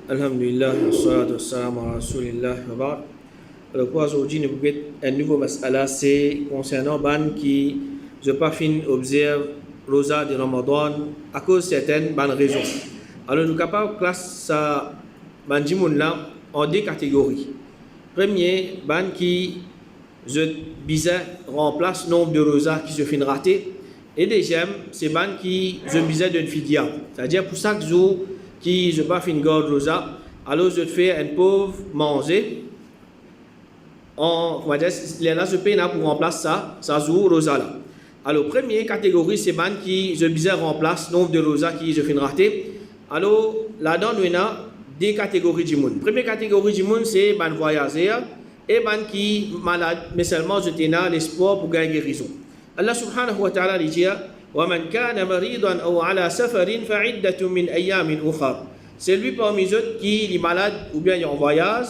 Alhamdulillah, wassalatu wassalamu ala rasulillah wa ba'd. Alors pour aujourd'hui, nous pouvons un nouveau mas'ala, c'est concernant ban qui, je pas fin observe rosa de Ramadan à cause de certaines bonnes raisons. Alors nous capables classe ça ban jimoun là en deux catégories. Premier, ban qui je bizarre remplace nombre de rosas qui se fin raté. Et deuxième, c'est ban qui je bizarre d'une fidia. C'est-à-dire pour chaque jour qui je pas fin garde rosa, alors je fais un pauvre manger. On va dire là je paye pour remplacer ça jour rosa là. Alors première catégorie c'est ban qui je bizarre remplace nombre de rosa qui je fin raté. Alors là-dedans nous avons deux catégories du monde. Première catégorie du monde c'est ban voyageur et ban qui malade mais seulement je tenais l'espoir pour gagner guérison. Allah subhanahu wa ta'ala dit وَمَنْ كَانَ مَرِيضًا أَوْ عَلَى سَفَرٍ فَعِدَّةٌ مِنْ أَيَّامٍ أُخَرَ. C'est lui parmi eux qui est malade ou bien il est en voyage,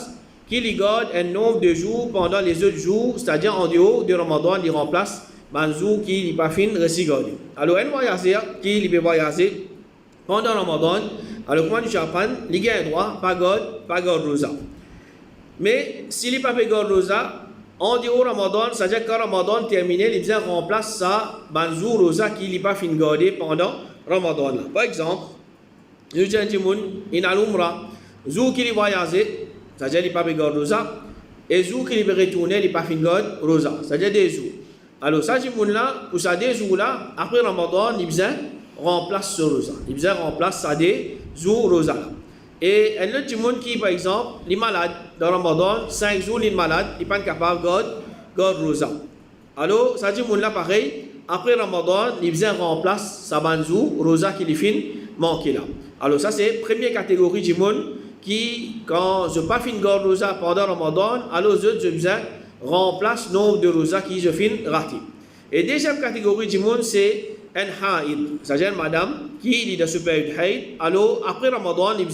qui lui garde un nombre de jours pendant les autres jours, c'est-à-dire en dehors de Ramadan, il remplace un jour qui n'est pas fin, réussi garder. Alors un voyageur qui peut voyager pendant Ramadan, alors comment du Japon, il a un droit, pas garde rosa. Mais s'il n'est pas garde rosa, en dehors Ramadan, c'est-à-dire quand Ramadan terminé, il remplace ça par un jour rosa qui n'est pas fin garder pendant Ramadan. Par exemple, le jour il a l'umrah, jour qu'il voyagé, c'est-à-dire qu'il n'a pas garde rosa, et jour qu'il peut retourner, il n'a pas fin garde rosa, c'est-à-dire des jours. Alors ça, là, pour ça des jours là, après Ramadan, il remplace ce rosa, il remplace ça des jours rosa. Et un autre monde qui, par exemple, il est malade dans Ramadan, 5 jours, il est malade, il n'est pas capable de garder rosa. Alors, ça dit, là, pareil, après Ramadan, il remplace sa banzou, rosa qui est fin, manqué là. Alors, ça, c'est la première catégorie du monde qui, quand je n'ai pas fin garde rosa pendant Ramadan, alors je remplace le nombre de rosa qui je fin raté. Et deuxième catégorie du monde, c'est un haïd, c'est-à-dire madame qui est dans ce période haïd, alors après Ramadan, il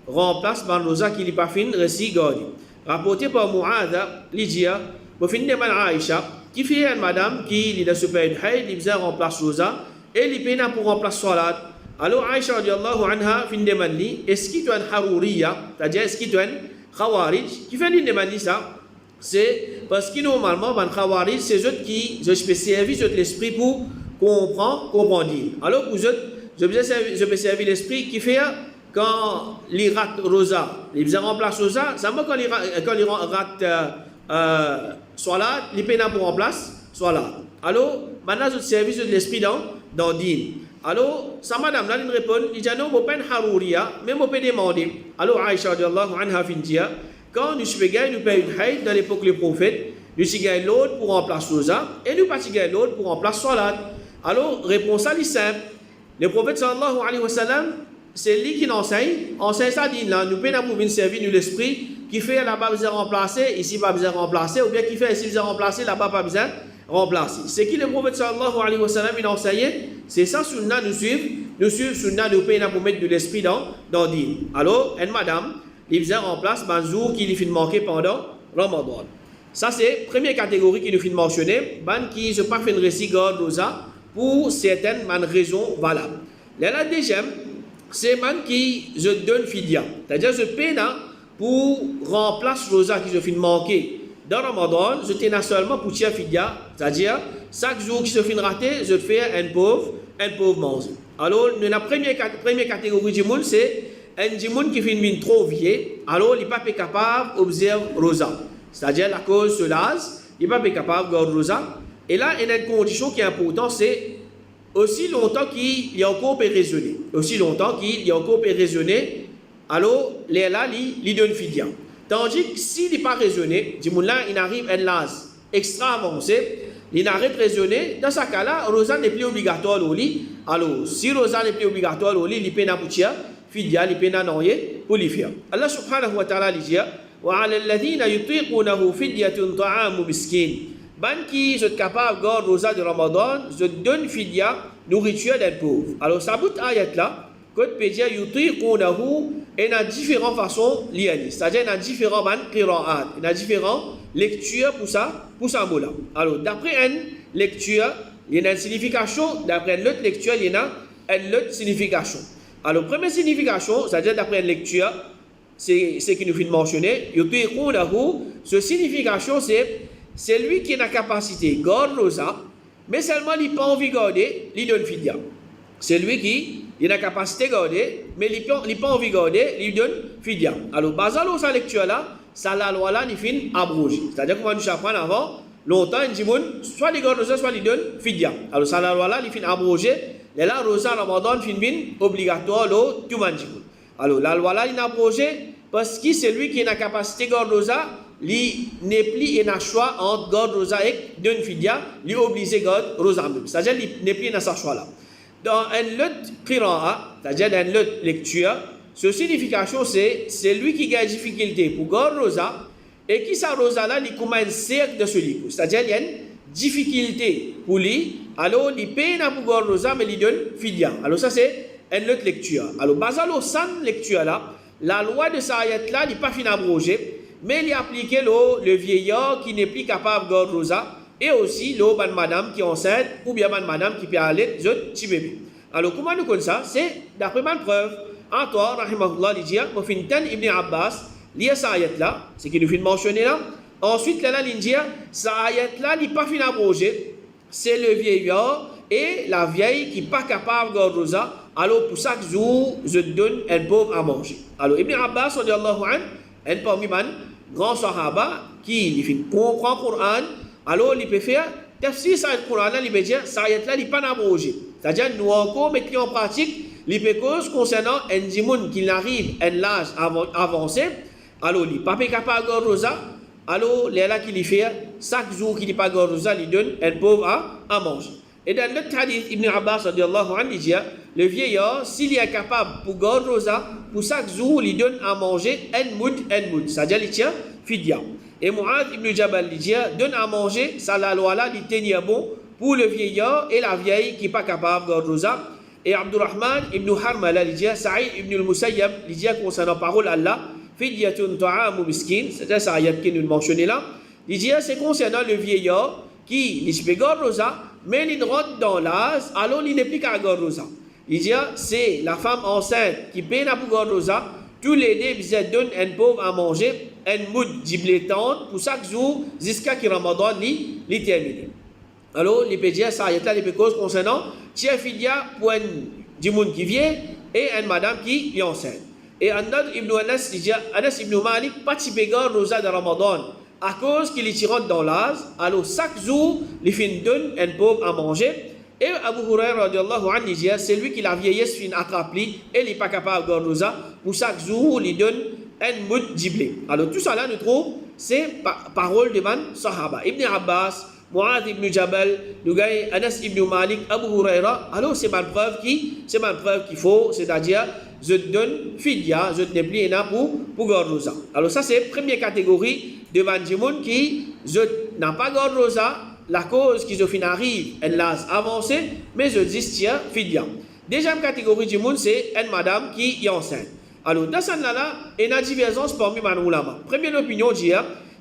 remplace par rosa qui n'est pas fin, récit gardi. Rapporté par Mu'adha, Lydia, pour finir par Aïcha, qui fait une madame qui est dans ce période haïd, il remplace rosa, et il peine pour remplacer salat. Alors Aïcha radiallahu anha, fin de manli, est-ce qu'il y a un harouriya, c'est-à-dire est-ce qu'il y a un khawarij, qui fait une demande ça, c'est parce que normalement, un khawarij, c'est eux qui, je peux servir l'esprit pour comprendre. Alors pour eux, je peux servir l'esprit qui fait quand il rate rosa, il remplace rosa, ça veut quand il rate salat, il peine pour remplacer salat. Alors, maintenant, je servis de l'esprit dans din. Alors, sa madame là, il répond, il dit non, je ne peux pas harouriya, mais je peux demander. Alors, Aïcha radiallahu anha findia, quand nous sommes gagné, nous payons haïd dans l'époque des prophètes, nous sommes gagné l'autre pour remplacer rosa, et nous pas gagné l'autre pour remplacer salat. Alors, réponse à simple. Le prophète sallallahu alayhi wa sallam, c'est lui qui enseigne ça dit là, nous pouvons pour servir nous l'esprit qui fait là-bas besoin remplacer, ici pas besoin remplacer, ou bien qui fait ici besoin remplacer, là-bas pas besoin remplacer. C'est qui le prophète sallallahu alayhi wa sallam il enseigne, c'est ça sunna nous suivons sunna nous pouvons pour mettre de l'esprit dans din. Alors, une madame, il besoin remplace un jour qui lui fait manquer pendant Ramadan. Ça c'est première catégorie qui nous fait mentionner, ban qui je pas fait une récit garde rosa pour certaines raisons valables. La deuxième, c'est man qui je donne fidia. C'est-à-dire je paye pour remplacer rosa qui je fin manquer dans Ramadan, je tiens seulement pour tirer fidia. C'est-à-dire chaque jour qui se fin raté, je fais un pauvre manger. Alors la première catégorie du monde, c'est un monde qui finit trop vieux, alors il n'est pas capable d'observer rosa. C'est-à-dire la cause se lasse, il n'est pas capable de garder rosa. Et là, il y a une condition qui est importante, c'est aussi longtemps qu'il y a encore peut raisonner. Aussi longtemps qu'il y a encore peut raisonner, alors là, il donne fidia. Tandis que s'il n'est pas raisonné, là, il arrive à un âge extra avancé, il arrête de raisonner, dans ce cas-là, rosa n'est plus obligatoire au lit. Alors, si rosa n'est plus obligatoire au lit, il peut n'aboutir, fidia, il peut n'envoyer pour lui faire. Allah subhanahu wa ta'ala dit, وَعَلَى الَّذِينَ يُطِيقُونَهُ فِدْيَةٌ طَعَامُ مِسْكِينٍ. Ban qui sont capables de garder rosa de Ramadan, je donne fidia, nourriture d'un pauvre. Alors, ça bout ayat là, quand peut dire yutiqunahu, il y a différentes façons liées. C'est-à-dire, il y a différents qira'at, il y a différentes lectures pour ça mot là. Alors, d'après une lecture, il y a une signification, d'après une autre lecture, il y a une autre signification. Alors, première signification, c'est-à-dire d'après une lecture, c'est ce qui nous fait mentionner, ce signification c'est lui qui a la capacité de garder rosa, mais seulement il n'a pas envie de garder, il donne fidya. C'est lui qui a la capacité de garder, mais il n'a pas envie de garder, il donne fidya. Alors, basé sur sa lecture là, ça la loi là, il fait abrogé. C'est-à-dire que nous apprendre avant, longtemps, il dit, soit il garde rosa, soit il donne fidya. Alors, ça la loi là, il fait abrogé. Et là, rosa Ramadan fin obligatoire, tout le monde. Alors, la loi là, il a abrogé parce que c'est lui qui a la capacité de garder rosa, il n'est plus un choix entre garder rosa et donner fidya, il est obligé de garder rosa même. C'est-à-dire qu'il n'est plus dans ce choix là. Dans un autre qira'a, c'est-à-dire dans une autre lecture, ce signification c'est lui qui a une difficulté pour garder rosa et qui sa rosa là, il commence un cercle de celui. C'est-à-dire qu'il y a une difficulté pour lui, alors il paye pour garder rosa, mais il donne fidya. Alors ça c'est une autre lecture. Alors basé sur cette lecture là, la loi de sa ayat là n'est pas fin abrogée, mais il est appliqué le vieillard qui n'est plus capable de garder rosa et aussi le ban madame qui est enceinte ou bien ban madame qui peut aller de petit bébé. Alors comment nous connaissons ça? C'est d'après ma preuve. En toi, rahimahullah, il dit, Mofintan ibn Abbas, lié sa ayat là, c'est qu'il nous fait mentionner là. Ensuite, là, il dit, sa ayat là n'est pas fin abrogée, c'est le vieillard et la vieille qui n'est pas capable de garder rosa. Alors pour chaque jour, je donne un pauvre à manger. Alors Ibn Abbas, un parmi les grands sahaba qui comprend le Coran, alors il peut faire tafsir sur le Coran, il peut dire ça ayat là il pas abrogé. C'est-à-dire nous encore mettons en pratique les causes concernant un dimoun qui n'arrive à l'âge avancé, alors il n'est pas capable de garder rosa, alors il est là qu'il fait chaque jour qu'il n'est pas garder rosa, il donne un pauvre à manger. Et dans le hadith, Ibn Abbas il dit, le vieillard, s'il est capable pour garder rosa, pour chaque jour, il donne à manger un moud, c'est-à-dire il tient fidya. Et Mu'adh ibn Jabal il dit, donne à manger, ça la loi là, il tenir bon pour le vieillard et la vieille qui n'est pas capable de garder rosa. Et Abdurrahman ibn Harmala il dit, Sa'id ibn al-Musayyab il dit concernant parole Allah, fidyatun ta'amu miskin, c'est-à-dire ça ayat qui nous mentionné là, il dit, c'est concernant le vieillard qui ne peut garder rosa, mais il rentre dans l'âge, alors il n'est plus qu'à garder rosa. Il dit, c'est la femme enceinte qui peine pour garder rosa, tous les deux, ils donnent un pauvre à manger, un moud d'iblétante pour chaque jour, jusqu'à que Ramadan l'y termine. Alors, les pédias, ça y est là, les causes concernant, tiens fidya pour un dimoun qui vient et une madame qui est enceinte. Et Anad ibn Anas, il dit, Anas ibn Malik, pas de garder rosa de Ramadan. À cause qu'il est rentre dans l'âge, alors chaque jour, les filles donnent un pauvre à manger. Et Abu Huraira radiallahu anhu dit, c'est lui qui la vieillesse fin attrape-lui et il n'est pas capable de garder rosa. Pour chaque jour, il donne un moud d'ibli. Alors tout ça là, nous trouvons, c'est parole de man sahaba. Ibn Abbas, Mu'adh ibn Jabal, Anas ibn Malik, Abu Huraira. Alors c'est ma preuve qu'il faut, c'est-à-dire, je donne fidya, je ne plus rien pour garder rosa. Alors ça c'est la première catégorie de Banjimoun qui n'a pas gardé rosa, la cause qu'ils ont fin arrive, elle l'a avancé, mais je dis tiens, fidya. Deuxième catégorie de monde, c'est une madame qui est enceinte. Alors, dans ce là il y a une divergence parmi les ulama. Première opinion dit,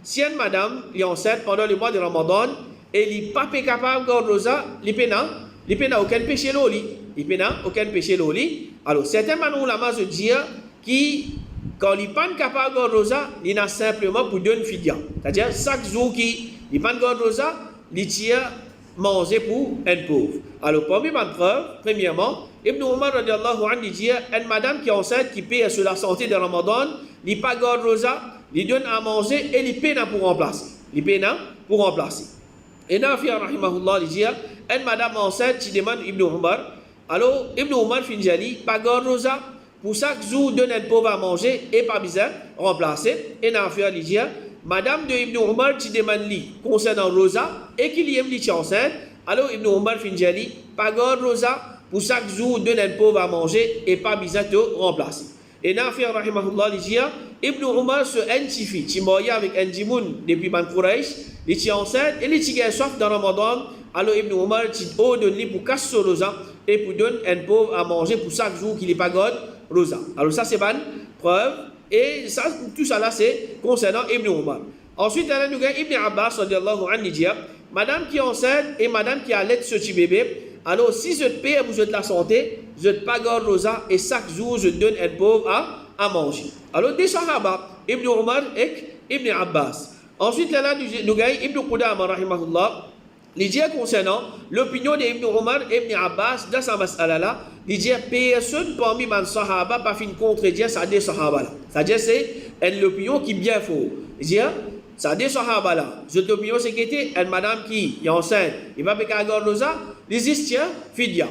si une madame est enceinte pendant le mois de Ramadan, et elle n'est pas capable de garder rosa, il n'a aucun péché l'oli. Alors, certains ulama se disent qui quand il n'est pas capable de garder rosa, il a simplement pour donner fidya. C'est-à-dire, chaque jour qu'il n'est pas capable de garder rosa, il tient manger pour un pauvre. Alors, parmi les preuves, premièrement, Ibn Umar radiallahu anhu dit, une madame qui est enceinte, qui paie sur la santé de Ramadan, il n'est pas garde rosa, il donne à manger et il paie pour remplacer. Et Nafi rahimahullah, il dit, une madame enceinte qui demande Ibn Umar, alors Ibn Umar finit, pas garde rosa, pour chaque jour, donne un pauvre à manger et pas besoin remplacer. Et Nafi il dit, madame de Ibn Umar qui demande lui concernant rosa et qu'il est enceinte, alors Ibn Umar finit, pas garde rosa, pour chaque jour, donne un pauvre à manger et pas besoin de remplacer. Et Nafi rahimahullah dit, Ibn Umar se identifie, qui est avec un djimoun depuis Ban Quraysh, il est enceinte et il est soif dans Ramadan, alors Ibn Umar donne lui pour casser rosa et pour donner un pauvre à manger pour chaque jour qu'il n'est pas garde rosa. Alors ça c'est une preuve et ça, tout ça là c'est concernant Ibn Umar. Ensuite, nous avons Ibn Abbas radiallahu anhu dit, madame qui est enceinte et madame qui allait ce petit bébé, alors si je te paie pour la santé, je ne pas garde rosa et chaque jour je donne un pauvre à manger. Alors, des Sahaba, Ibn Omar et Ibn Abbas. Ensuite, là, nous avons Ibn Qudama, rahimahullah, il dit concernant l'opinion d'Ibn Omar et Ibn Abbas dans sa mas'ala-là, il dit personne parmi les Sahaba pas fin contredire ça des Sahaba là. C'est-à-dire c'est l'opinion qui est bien faux. Il dit ça des Sahaba là. Cette opinion c'est que une madame qui est enceinte, il va pas garder ça, il existe fidia.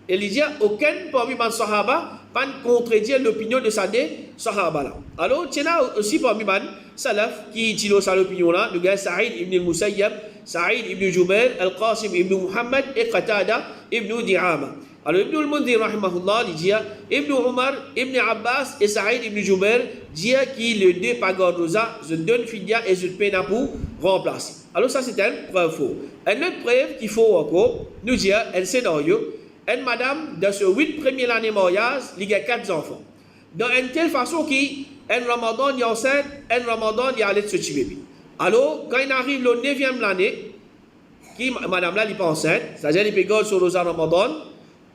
Et il dit aucun parmi les Sahaba pas contredire l'opinion de ça des Sahaba là. Alors il y a aussi parmi les salaf qui utilisent cette opinion là, le gars Saïd ibn al-Musayyab, Saïd ibn Jubair, Al-Qasim ibn Muhammad et Qatada ibn Di'ama. Alors Ibn al-Mundhir rahimahullah il dit Ibn Omar, Ibn Abbas et Saïd ibn Jubair dit qui le deux pagode rosa, je donne fidia et je peine pour remplacer. Alors ça c'est une preuve faux. Une autre preuve qu'il faut encore nous dire un scénario, une madame dans ce 8 premières années mariage, il y a 4 enfants. Dans une telle façon qui un Ramadan il est enceinte, un Ramadan il allait se tuer bébé. Alors quand il arrive le 9e année, qui madame là il pas enceinte, c'est-à-dire il peut garder sur rosa Ramadan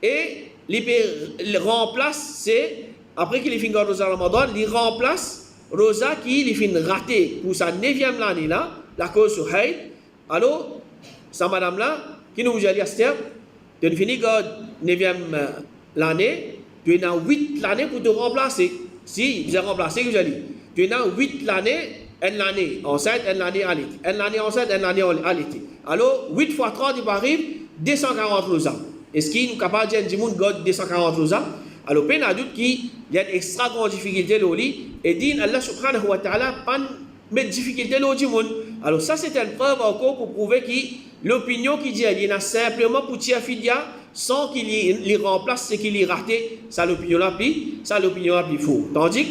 et il remplace c'est après qu'il finit garder rosa Ramadan, il remplace rosa qui il finit raté pour sa 9e année là, la cause sur Haïd. Alors sa madame là qui nous a dit Esther, tu finis garder 9e l'année, tu as 8 l'année pour te remplacer. Si vous avez remplacé, vous avez dit, tu as 8 l'année, une année enceinte, une année allaitée. Une année enceinte, une année allaitée. Alors, 8 fois 30, il arrive 240 rosas. Est-ce qu'il est capable de dire que nous avons 240 rosas? Alors, il y a doute qu'il y a une extra grande difficulté dans le lit. Et dit, Allah subhanahu wa ta'ala, pas de difficulté dans le monde. Alors, ça, c'est une preuve encore pour prouver que l'opinion qui dit qu'il y a simplement pour tirer fidia, sans qu'il y remplace ce qu'il y raté, ça l'opinion là plus faux. Tandis que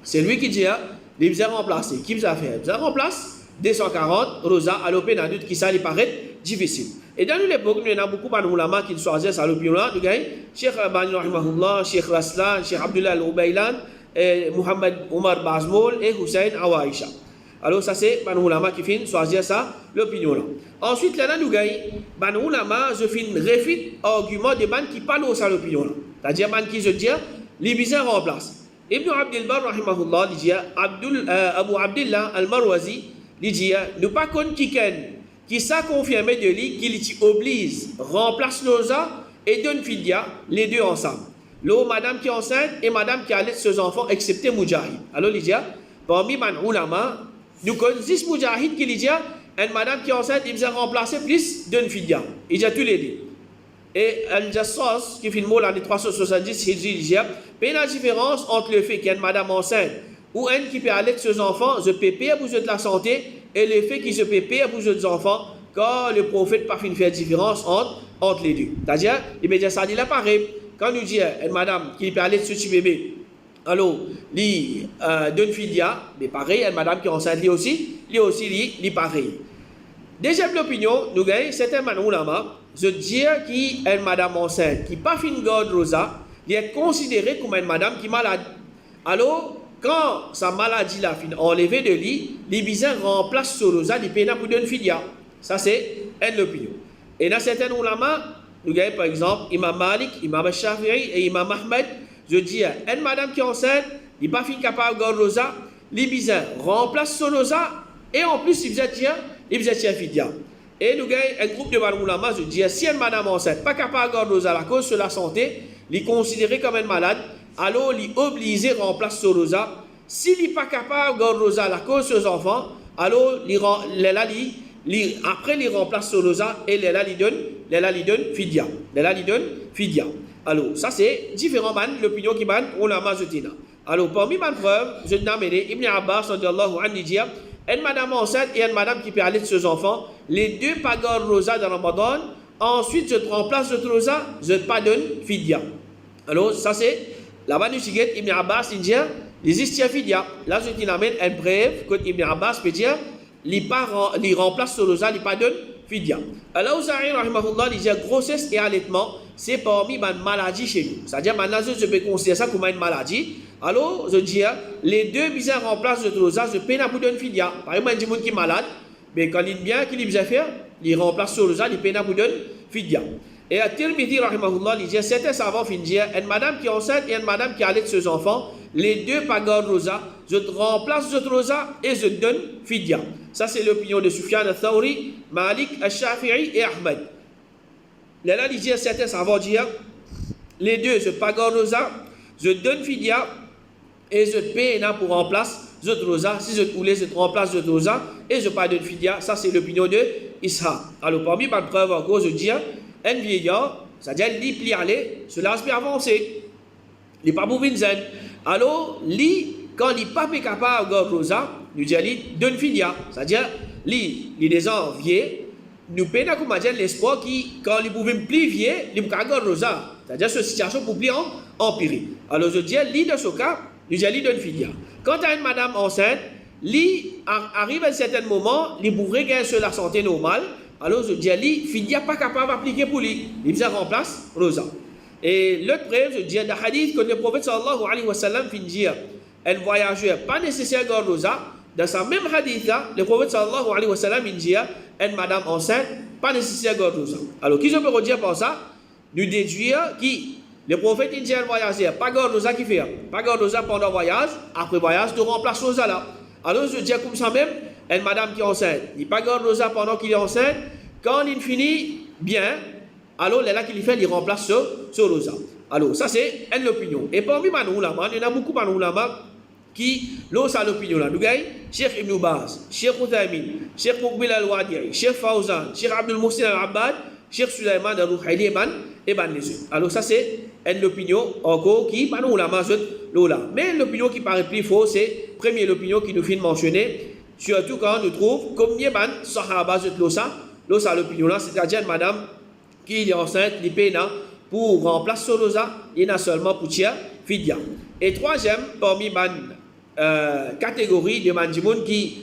c'est lui qui dit, il vous a remplacé. Qui vous a fait? Vous a remplacé 240 rosa à l'opinion adulte qui ça lui paraît difficile. Et dans l'époque, il y a beaucoup d'ulama qui choisissent à l'opinion là. Nous avons Cheikh Albani rahimahullah, Cheikh Raslan, Cheikh Abdullah al-Ubaylan, Muhammad Omar Bazmoul et Hussein Awaïcha. Alors ça c'est les ulama qui finissent choisir ça l'opinion là. Ensuite là nous avons les ulama je finis refit argument de ban qui parlent de l'opinion là. C'est-à-dire ban qui je dis les bizarres remplace. Ibn Abdel Bar rahimahullah dit Abu Abdullah al-Marwazi dit nous pas connaître qui ça confirmé de lui qu'il oblige remplace l'osa et donne fidia les deux ensemble. L'eau madame qui est enceinte et madame qui allait ses enfants excepté Mujahid. Alors il dit parmi les ulama nous connaissons 10 Mujahid qui dit une madame qui est enceinte il va remplacer plus d'une fidia. Il dit tous les deux. Et Al-Jassas, qui fait le mot l'année 370, il dit, il y a la différence entre le fait qu'il y a une madame enceinte ou une qui peut aller avec ses enfants, je peux payer pour de la santé, et le fait qu'il se peut payer pour des enfants, quand le prophète n'a pas fait faire différence entre les deux. C'est-à-dire, il dit ça dit là pareil. Quand nous disons une madame qui peut aller sur ce bébé, alors, il donne fidia, mais pareil, une madame qui est enceinte, lui aussi, pareil. Deuxième opinion, nous avons certains ulama, je dis qu'une madame enceinte qui n'a pas fait une garde rosa, elle est considérée comme une madame qui est malade. Alors, quand sa maladie l'a enlevée de lui, les bizarres remplacent ce rosa, les pénats pour donner fidia. Ça, c'est une opinion. Et dans certains ulama, nous avons par exemple Imam Malik, Imam Shafi'i et Imam Ahmed. Je dis, une madame qui est enceinte, il n'est pas fin capable de garder rosa, les bizarres remplacent ce rosa, et en plus, il faisait tiens fidia. Et nous avons un groupe de ulama, je dis, si une madame enceinte n'est pas capable de garder rosa à la cause de la santé, il est considéré comme une malade, alors il est obligé de remplacer ce rosa. S'il n'est pas capable de garder rosa à la cause de ses enfants, alors après il remplace ce rosa et il donne fidia. Alors ça c'est différent l'opinion qui man ulama je dis. Alors parmi mes preuves, je nomme Ibn Abbas radiyallahu anhu dit une madame enceinte et une madame qui peut aller de ses enfants, les deux pas garder rosa dans Ramadan, ensuite je te remplace ce rosa, je te pas donne fidia. Alors ça c'est là-bas nous signé Ibn Abbas il dit les istiafidia. Là je t'amène un bref que Ibn Abbas peut dire il remplace ce rosa, il pas donne fidia. Alors Uzaï rahimahullah il dit grossesse et allaitement c'est parmi les maladies chez nous. C'est-à-dire maintenant je peux considérer ça comme une maladie. Alors je dis les deux bizarres remplacent le rosa, je peine pour donner fidia. Par exemple un monde qui est malade, mais quand il est bien qu'il a fait, il remplace le rosa, il peine pour donner fidia. Et à Tirmidhi rahimahullah il dit certains savants disent une madame qui est enceinte et une madame qui allait de ses enfants, les deux pas garde rosa, je remplace le rosa et je donne fidya. Ça c'est l'opinion de Sufyan al-Thawri, Malik, al-Shafi'i et Ahmed. Là, il dit certains savants dire les deux, je pas garde rosa, je donne fidya et je paye pour remplacer le rosa. Si je voulais, je remplace le rosa et je pas donne fidya. Ça c'est l'opinion de Ishaq. Alors parmi ma preuve encore, je dis un vieillard, c'est-à-dire il plie aller, cela aspect avancé. Il n'est pas pour zen. Alors, quand il n'est pas capable de garder rosa, nous disons qu'il donne fidya. C'est-à-dire, il est déjà vieux, nous payons comme l'espoir qui, quand il pouvait plier vieux, il peut garder rosa. C'est-à-dire, cette situation pour plier empirer. Alors, je dis, dans ce cas, nous disons qu'il donne fidya. Quand tu as une madame enceinte, arrive à un certain moment, il pourrait gagner sur la santé normale. Alors, je dis, fidya pas capable d'appliquer pour lui. Il besoin remplace rosa. Et l'autre preuve, je dis, dans le hadith que le prophète sallallahu alayhi wa sallam finit dire, un voyageur pas nécessaire de garder rosa. Dans ce même hadith là, le prophète sallallahu alayhi wa sallam dit, une madame enceinte pas nécessaire de garder rosa. Alors, qui je peux redire par ça? Nous déduire qui le prophète dit un voyageur pas garder rosa qui fait, pas garder rosa pendant le voyage, après le voyage, de remplacer rosa là. Alors, je dis comme ça même, une madame qui est enceinte, il pas garder rosa pendant qu'il est enceinte, quand il finit bien. Alors, là qu'il fait, il remplace ce rosa. Alors, ça, c'est une opinion. Et parmi les ulama, il y en a beaucoup de ulama qui l'ont ça l'opinion là. Nous avons Cheikh Ibn Baz, Cheikh Uthaymin, Cheikh Muqbil al-Wadi'i, Cheikh Fawzan, Cheikh Abdul Muhsin al-Abbad, Cheikh Sulaiman al-Ruhaili et Ban Nezou. Alors, ça, c'est une opinion encore qui, pas nous ulama, mais l'opinion qui paraît plus fausse, c'est première l'opinion qui nous fait mentionner, surtout quand on nous trouve combien de sahaba l'osa l'opinion là, c'est-à-dire madame qui est enceinte, il paye pour remplacer ce rosa, il y en a seulement pour tiers fidya. Et troisième, parmi les catégories de mandimoun qui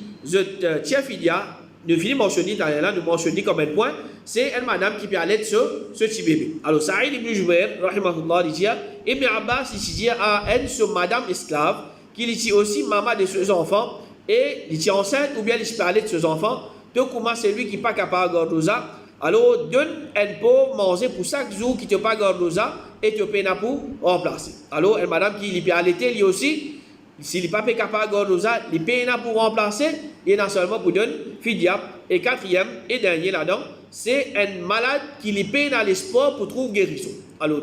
tiers fidya, nous finissons mentionner nous mentionnons comme un point, c'est une madame qui peut aller sur ce petit bébé. Alors, Saïd ibn Jubair, rahimahullah, il dit, Ibn Abbas, il dit à elle, sur madame esclave, qu'il dit aussi maman de ses enfants, et il dit enceinte, ou bien il peut aller de ses enfants, donc comment c'est lui qui n'est pas capable de garder rosa. Alors, donne un pot manger pour chaque jour qui ne te pas garde rosa et te paye pour remplacer. Alors, une madame qui peut allaiter, lui aussi, s'il n'est pas capable de garder rosa, il paye pour remplacer, il y en a seulement pour donner fidya. Et quatrième et dernier là-dedans, c'est un malade qui lui paye dans l'espoir pour trouver guérison. Alors,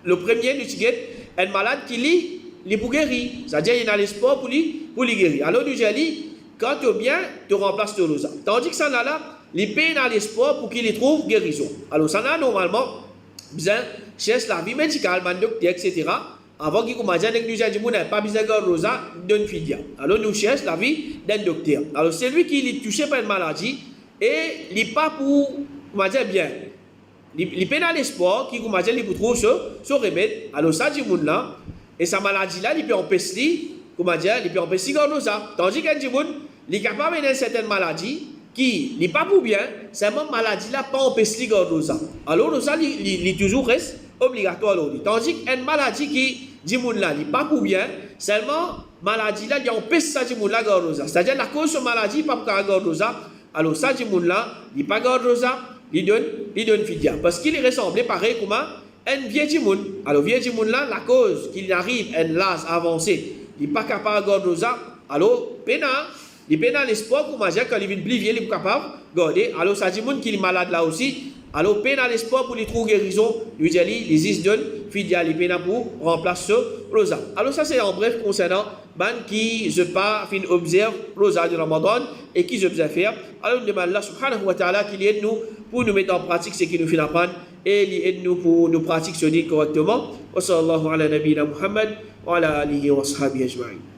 le premier, nous disons, un malade qui lui pour guérir, c'est-à-dire il a l'espoir pour lui guérir. Alors, nous disons, quand tu es bien, tu remplaces le rosa. Tandis que ça là, il paye dans l'espoir pour qu'il trouve guérison. Alors, ça n'a normalement besoin cherche la vie médicale, docteur, etc. Avant qu'il commence à dire que nous n'avons pas besoin de rosa, d'une fidya. Alors, nous cherchons la vie d'un docteur. Alors, c'est lui qui est touché par une maladie et il n'est pas pour, comment dire, bien. Il paye dans l'espoir qu'il commence à dire qu'il trouve ce remède. Alors, ça, dit là, et sa maladie là, il peut empêcher, comment dire, il peut empêcher de rosa. Tandis qu'un dimoun, il est capable d'une certaine maladie qui n'est pas pour bien, seulement maladie là pas empêcher de rosa. Alors rosa il toujours reste obligatoire. Tandis qu'une maladie qui dit là n'est pas pour bien, seulement maladie là il empêche ça dit là de rosa. C'est-à-dire la cause de maladie pas pour garder rosa. Alors ça dit là il pas garde rosa, il donne fidya parce qu'il est ressemblé pareil comme un vieux dimoun. Alors vieux dimoun là la cause qu'il arrive un l'âge avancé, il n'est pas capable de garder rosa. Alors pena il paye dans l'espoir pour manger quand il vient plus vieux, il est capable de garder. Alors, ça dit qu'il est malade là aussi. Alors, paye dans l'espoir pour lui trouver guérison. Lui dit, les is donnent, fidya, il paye pour remplacer ce rosa. Alors, ça c'est en bref concernant qui je pas fin observe rosa de Ramadan et qui je observe faire. Alors, nous demandons Allah subhanahu wa ta'ala qu'il aide nous pour nous mettre en pratique ce qu'il nous fait apprendre et il aide nous pour nous pratiquer ce dit correctement. Wa sallallahu ala nabiyina Muhammad wa ala alihi wa sahbihi ajma'in.